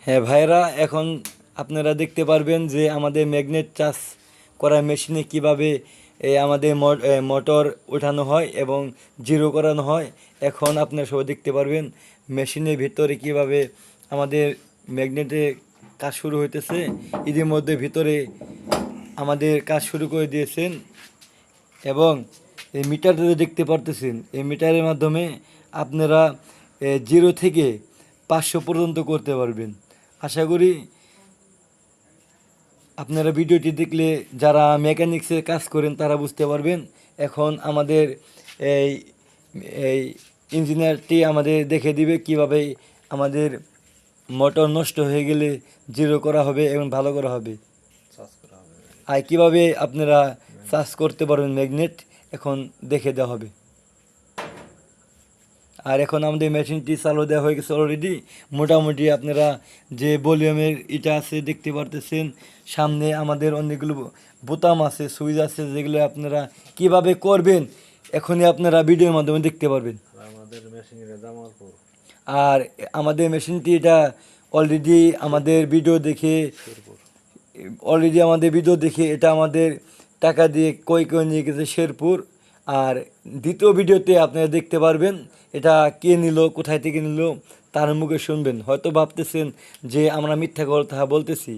হ্যাঁ ভাইরা, এখন আপনারা দেখতে পারবেন যে আমাদের ম্যাগনেট চার্জ করা মেশিনে কিভাবে আমাদের মোটর ওঠানো হয় এবং জিরো করানো হয়। এখন আপনারা সবাই দেখতে পারবেন মেশিনের ভিতরে কিভাবে আমাদের ম্যাগনেটে কাজ শুরু হইতেছে। ইতিমধ্যে ভিতরে আমাদের কাজ শুরু করে দিয়েছেন এবং এই মিটারটা দেখতে পারতেছেন, এই মিটারের মাধ্যমে আপনারা 0 থেকে 500 পর্যন্ত করতে পারবেন। আশা করি আপনারা ভিডিওটি দেখলে যারা মেকানিক্সের কাজ করেন তারা বুঝতে পারবেন। এখন আমাদের এই এই ইঞ্জিনিয়ারটি আমাদের দেখে দিবে কিভাবে আমাদের মোটর নষ্ট হয়ে গেলে জিরো করা হবে এবং ভালো করা হবে, আর কীভাবে আপনারা চার্জ করতে পারবেন ম্যাগনেট এখন দেখে দেওয়া হবে। আর এখন আমাদের মেশিনটি চালু দেওয়া হয়ে গেছে অলরেডি। মোটামুটি আপনারা যে ভলিউমের এটা আছে দেখতে পারতেছেন, সামনে আমাদের অনেকগুলো বোতাম আছে, সুইচ আছে, যেগুলো আপনারা কিভাবে করবেন এখনই আপনারা ভিডিওর মাধ্যমে দেখতে পারবেন। আর আমাদের মেশিনটি এটা আমাদের ভিডিও দেখে এটা আমাদের টাকা দিয়ে কই নিয়ে গেছে শেরপুর। আর দ্বিতীয় ভিডিওতে আপনারা দেখতে পারবেন এটা কে নিল, কোথায় থেকে নিল, তার মুখে শুনবেন। হয়তো ভাবতেছেন যে আমরা মিথ্যা কথা বলতেছি।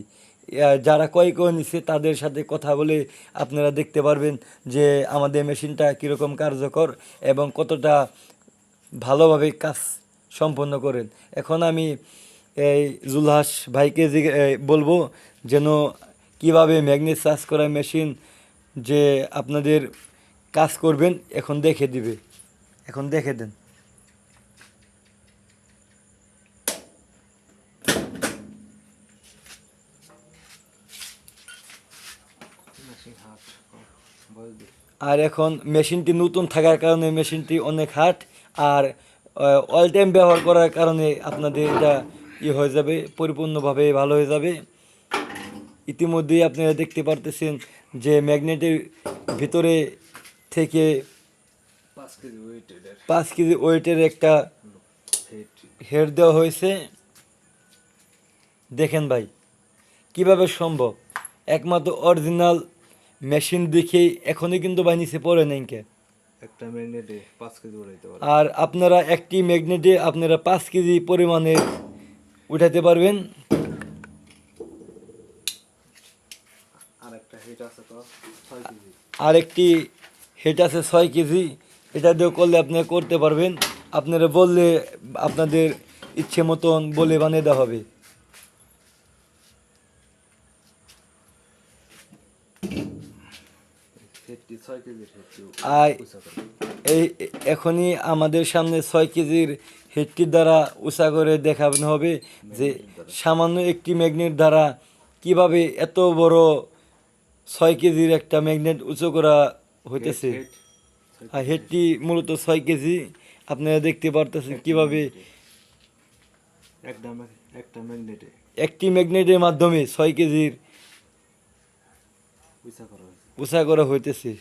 যারা ক্রয় করে নিছে তাদের সাথে কথা বলে আপনারা দেখতে পারবেন যে আমাদের মেশিনটা কীরকম কার্যকর এবং কতটা ভালোভাবে কাজ সম্পন্ন করেন। এখন আমি এই জুলহাস ভাইকে বলবো যেন কিভাবে ম্যাগনেট চার্জ করা মেশিন যে আপনাদের কাজ করবেন এখন দেখে দিবে। এখন দেখে দেন। আর এখন মেশিনটি নতুন থাকার কারণে মেশিনটি অনেক হার্ড, আর অল টাইম ব্যবহার করার কারণে আপনাদের এটা হয়ে যাবে, পরিপূর্ণভাবে ভালো হয়ে যাবে। ইতিমধ্যেই আপনারা দেখতে পারতেছেন যে ম্যাগনেটের ভিতরে থেকে 5 কেজি ওয়েটের একটা হেড দেওয়া হয়েছে। দেখেন ভাই কিভাবে সম্ভব, একমাত্র অরিজিনাল মেশিন দেখেই এখনই কিন্তু ভাই নিচে পড়ে নাই কে। একটা ম্যাগনেটে 5 কেজি উঠাইতে পারবেন। আর আপনারা একটি ম্যাগনেটে আপনারা 5 কেজি পরিমাণে উঠাতে পারবেন। আরেকটা হিট আছে তো 6 কেজি। আরেকটি হেড আছে 6 কেজি। এটা দিয়ে করলে আপনারা করতে পারবেন। আপনারা বললে আপনাদের ইচ্ছে মতন বলে বানিয়ে দেওয়া হবে। আর এই এখনই আমাদের সামনে 6 কেজির হেডটির দ্বারা উঁচা করে দেখানো হবে যে সামান্য একটি ম্যাগনেট দ্বারা কিভাবে এত বড় 6 কেজির একটা ম্যাগনেট উঁচু করা হইতেছে। আর হেডটি মূলত 6 কেজি। আপনারা দেখতে পারতেছেন কিভাবে একটি ম্যাগনেটের মাধ্যমে 6 কেজির উঁচা করা হইতেছে।